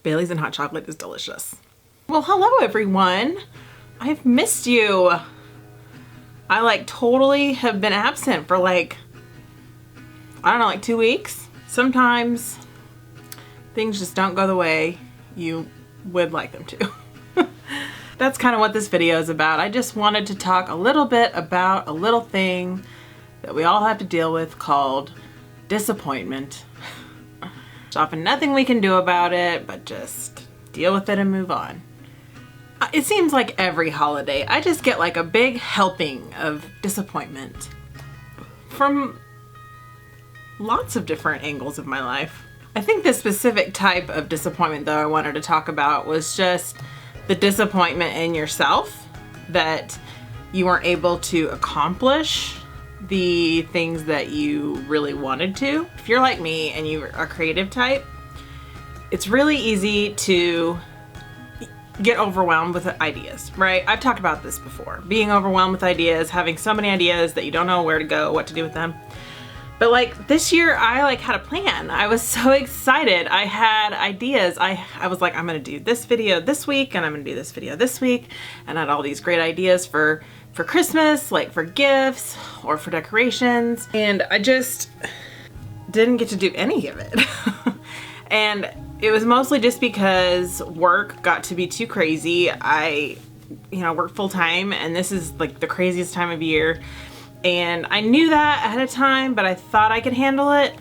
Bailey's and hot chocolate is delicious. Well, hello everyone. I've missed you. I like totally have been absent for like, I don't know, like 2 weeks. Sometimes things just don't go the way you would like them to. That's kind of what this video is about. I just wanted to talk a little bit about a little thing that we all have to deal with called disappointment. There's often nothing we can do about it, but just deal with it and move on. It seems like every holiday, I just get like a big helping of disappointment from lots of different angles of my life. I think the specific type of disappointment though I wanted to talk about was just the disappointment in yourself that you weren't able to accomplish the things that you really wanted to. If you're like me and you're a creative type, it's really easy to get overwhelmed with ideas, right? I've talked about this before. Being overwhelmed with ideas, having so many ideas that you don't know where to go, what to do with them. But like this year, I like had a plan. I was so excited. I had ideas. I was like, I'm gonna do this video this week and I'm gonna do this video this week. And I had all these great ideas for Christmas, like for gifts or for decorations. And I just didn't get to do any of it. And it was mostly just because work got to be too crazy. I, work full time and this is like the craziest time of year. And I knew that ahead of time, but I thought I could handle it.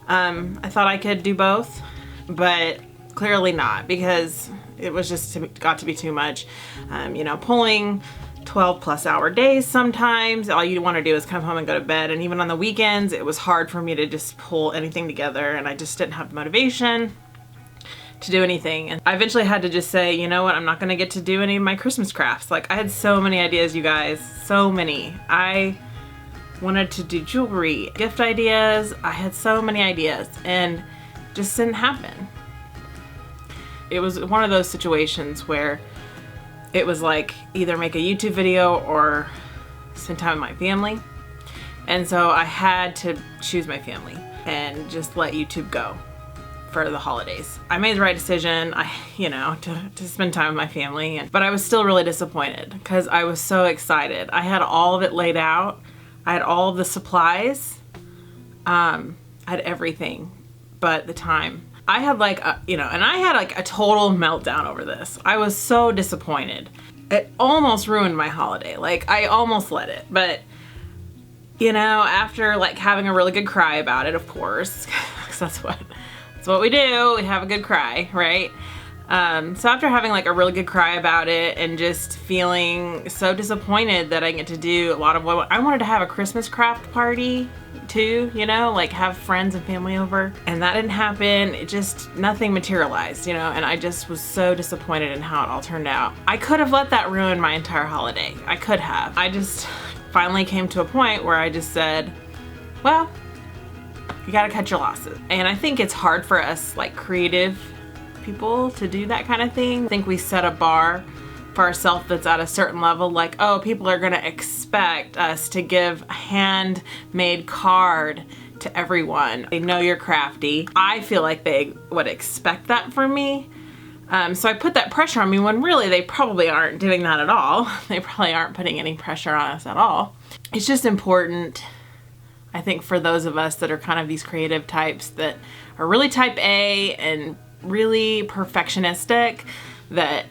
I thought I could do both, but clearly not because it was just got to be too much. Pulling 12+ hour days sometimes, all you want to do is come home and go to bed. And even on the weekends, it was hard for me to just pull anything together and I just didn't have the motivation to do anything. And I eventually had to just say, you know what, I'm not gonna get to do any of my Christmas crafts. Like I had so many ideas, you guys, so many. I wanted to do jewelry, gift ideas. I had so many ideas and just didn't happen. It was one of those situations where it was like either make a YouTube video or spend time with my family. And so I had to choose my family and just let YouTube go for the holidays. I made the right decision, to spend time with my family, but I was still really disappointed because I was so excited. I had all of it laid out. I had all of the supplies. I had everything but the time. I had like, and I had like a total meltdown over this. I was so disappointed. It almost ruined my holiday. Like I almost let it, but after like having a really good cry about it, of course, because that's what we do. We have a good cry, right? So after having like a really good cry about it and just feeling so disappointed that I get to do a lot of what I wanted to have a Christmas craft party too, like have friends and family over, and that didn't happen. It just, nothing materialized, and I just was so disappointed in how it all turned out. I could have let that ruin my entire holiday. I could have. I just finally came to a point where I just said, well, you gotta cut your losses. And I think it's hard for us like creative people to do that kind of thing. I think we set a bar for ourselves that's at a certain level, like, oh, people are gonna expect us to give a handmade card to everyone. They know you're crafty. I feel like they would expect that from me. So I put that pressure on me when really they probably aren't doing that at all. They probably aren't putting any pressure on us at all. It's just important, I think, for those of us that are kind of these creative types that are really type A and really perfectionistic, that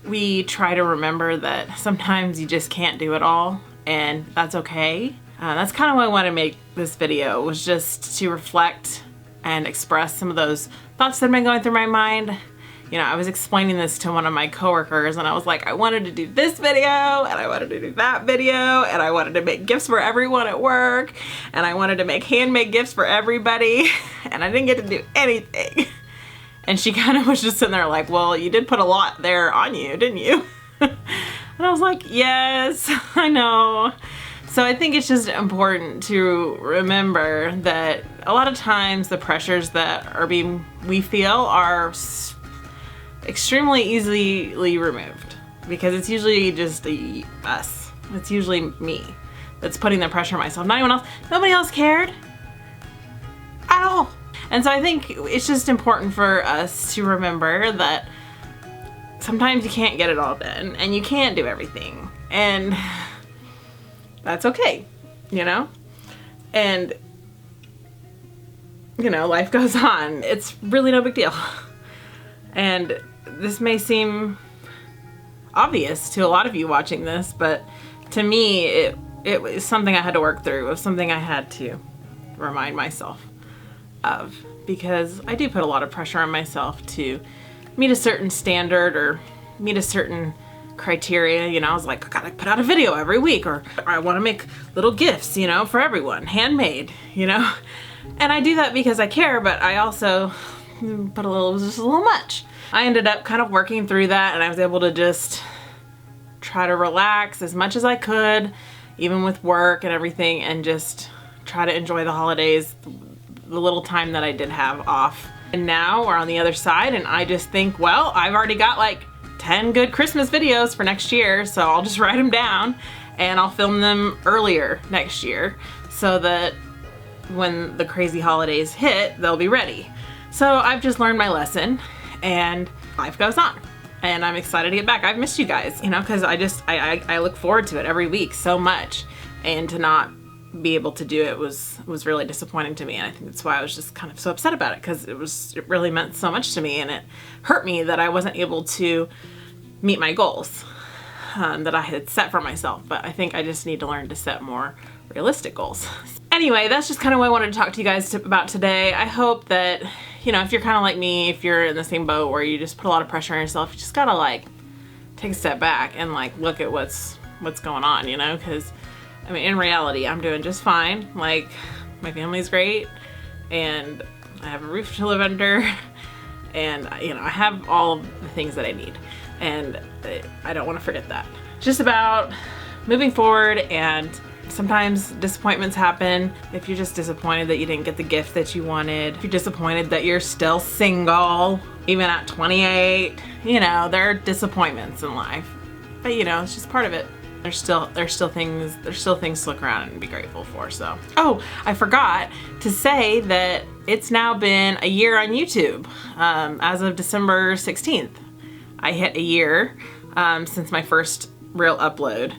we try to remember that sometimes you just can't do it all, and that's okay. That's kind of why I want to make this video, was just to reflect and express some of those thoughts that have been going through my mind. I was explaining this to one of my coworkers and I was like, I wanted to do this video and I wanted to do that video and I wanted to make gifts for everyone at work and I wanted to make handmade gifts for everybody and I didn't get to do anything. And she kind of was just sitting there like, well, you did put a lot there on you, didn't you? And I was like, yes, I know. So I think it's just important to remember that a lot of times the pressures that we feel are extremely easily removed, because it's usually just us. It's usually me that's putting the pressure on myself, not anyone else. Nobody else cared at all. And so I think it's just important for us to remember that sometimes you can't get it all done and you can't do everything, and that's okay, you know? And, you know, life goes on. It's really no big deal. And this may seem obvious to a lot of you watching this, but to me, it was something I had to work through. It was something I had to remind myself of, because I do put a lot of pressure on myself to meet a certain standard or meet a certain criteria. You know, I was like, I gotta put out a video every week, or I want to make little gifts, you know, for everyone, handmade, you know. And I do that because I care, but I also put a little, it was just a little much. I ended up kind of working through that, and I was able to just try to relax as much as I could, even with work and everything, and just try to enjoy the holidays, the little time that I did have off. And now we're on the other side, and I just think, well, I've already got like 10 good Christmas videos for next year, so I'll just write them down and I'll film them earlier next year so that when the crazy holidays hit, they'll be ready. So I've just learned my lesson, and life goes on. And I'm excited to get back. I've missed you guys, you know, because I look forward to it every week so much, and to not be able to do it was really disappointing to me. And I think that's why I was just kind of so upset about it, because it really meant so much to me, and it hurt me that I wasn't able to meet my goals that I had set for myself. But I think I just need to learn to set more realistic goals. Anyway, that's just kind of what I wanted to talk to you guys about today. I hope that, you know, if you're kind of like me, if you're in the same boat where you just put a lot of pressure on yourself, you just gotta like take a step back and like look at what's going on, you know, because I mean, in reality, I'm doing just fine. Like, my family's great, and I have a roof to live under, and you know, I have all of the things that I need, and I don't want to forget that. It's just about moving forward, and sometimes disappointments happen. If you're just disappointed that you didn't get the gift that you wanted, if you're disappointed that you're still single, even at 28, you know, there are disappointments in life. But you know, it's just part of it. There's still things to look around and be grateful for. So, oh, I forgot to say that it's now been a year on YouTube. As of December 16th, I hit a year since my first real upload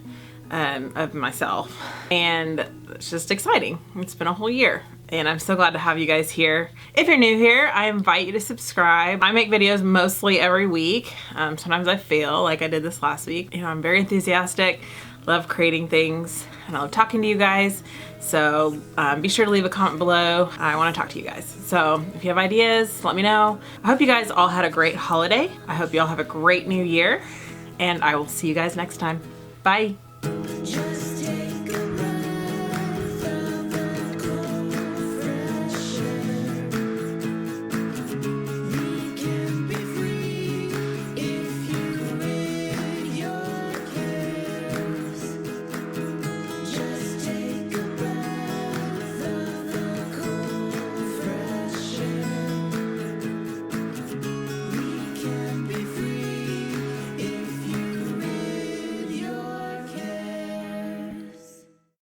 of myself, and it's just exciting. It's been a whole year, and I'm so glad to have you guys here. If you're new here, I invite you to subscribe. I make videos mostly every week. Sometimes I fail, like I did this last week. You know, I'm very enthusiastic, love creating things, and I love talking to you guys. So be sure to leave a comment below. I want to talk to you guys. So if you have ideas, let me know. I hope you guys all had a great holiday. I hope you all have a great new year, and I will see you guys next time. Bye.